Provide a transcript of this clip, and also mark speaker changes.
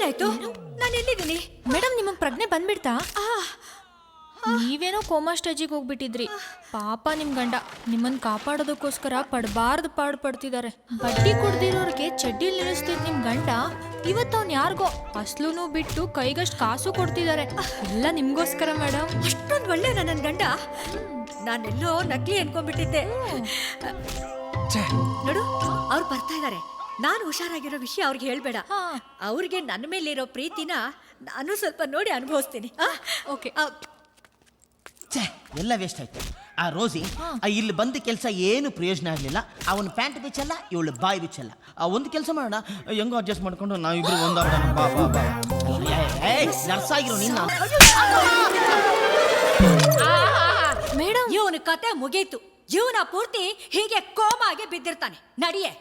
Speaker 1: ಏನಾಯ್ತು? ನಾನು ಎಲ್ಲಿದ್ದೀನಿ?
Speaker 2: ಮೇಡಮ್ ನಿಮಗೆ ಪ್ರಜ್ಞೆ ಬಂದ್ಬಿಡ್ತಾ? ನೀವೇನೋ ಕೋಮಾ ಸ್ಟೇಜಿಗೆ ಹೋಗ್ಬಿಟ್ಟಿದ್ರಿ. ಪಾಪ ನಿಮ್ ಗಂಡ ನಿಮ್ಮನ್ನ ಕಾಪಾಡೋದಕ್ಕೋಸ್ಕರ ಪಾಡು ಪಡ್ತಿದ್ದಾರೆ. ಬಡ್ಡಿ ಕುಡ್ದಿರೋರ್ಗೆ ಚಡ್ಡಿಲ್ ನಿಲ್ಲಿಸ್ತಿದ್ ನಿಮ್ ಗಂಡ ಇವತ್ತು ಅವ್ನು ಯಾರಿಗೋ ಅಸ್ಲೂನು ಬಿಟ್ಟು ಕೈಗಷ್ಟು ಕಾಸು ಕೊಡ್ತಿದ್ದಾರೆ. ಎಲ್ಲ ನಿಮ್ಗೋಸ್ಕರ ಮೇಡಮ್.
Speaker 1: ಅಷ್ಟೊಂದು ಒಳ್ಳೆ ನನ್ನ ಗಂಡ. ನಾನೆಲ್ಲೋ ನಕಲಿ ಅನ್ಕೊಂಡ್ಬಿಟ್ಟಿದ್ದೆ. ನೋಡು, ಅವ್ರು ಬರ್ತಾ ಇದ್ದಾರೆ. ನಾನು ಹುಷಾರಾಗಿರೋ ವಿಷಯ ಅವ್ರಿಗೆ ಹೇಳ್ಬೇಡ. ಅವ್ರಿಗೆ ನನ್ನ ಮೇಲಿರೋ ಪ್ರೀತಿನ ನಾನು ಸ್ವಲ್ಪ ನೋಡಿ ಅನುಭವಿಸ್ತೀನಿ.
Speaker 2: ಓಕೆ.
Speaker 3: ಎಲ್ಲ ವೇಸ್ಟ್ ಆಯ್ತು. ಆ ರೋಸಿ ಇಲ್ಲಿ ಬಂದ ಕೆಲಸ ಏನು ಪ್ರಯೋಜನ ಆಗಲಿಲ್ಲ. ಅವನ ಪ್ಯಾಂಟ್ ಬಿಚ್ಚಲ್ಲ, ಇವಳು ಬಾಯಿ ಬಿಚ್ಚಲ್ಲ. ಒಂದು ಕೆಲಸ ಮಾಡೋಣ, ಹೆಂಗೋ ಅಡ್ಜಸ್ಟ್ ಮಾಡ್ಕೊಂಡು ನಾವಿಬ್ರು ಒಂದಾಗೋಣ. ಬಾ ಬಾ ಬಾ. ನರ್ಸಾಗಿರೋ ನಿನ್ನ
Speaker 1: ಮೇಡಮ್, ಇವನ ಕತೆ ಮುಗೀತು. ಜೀವನ ಪೂರ್ತಿ ಹೀಗೆ ಕೋಮಾಗೆ ಬಿದ್ದಿರ್ತಾನೆ. ನಡಿಯೇ.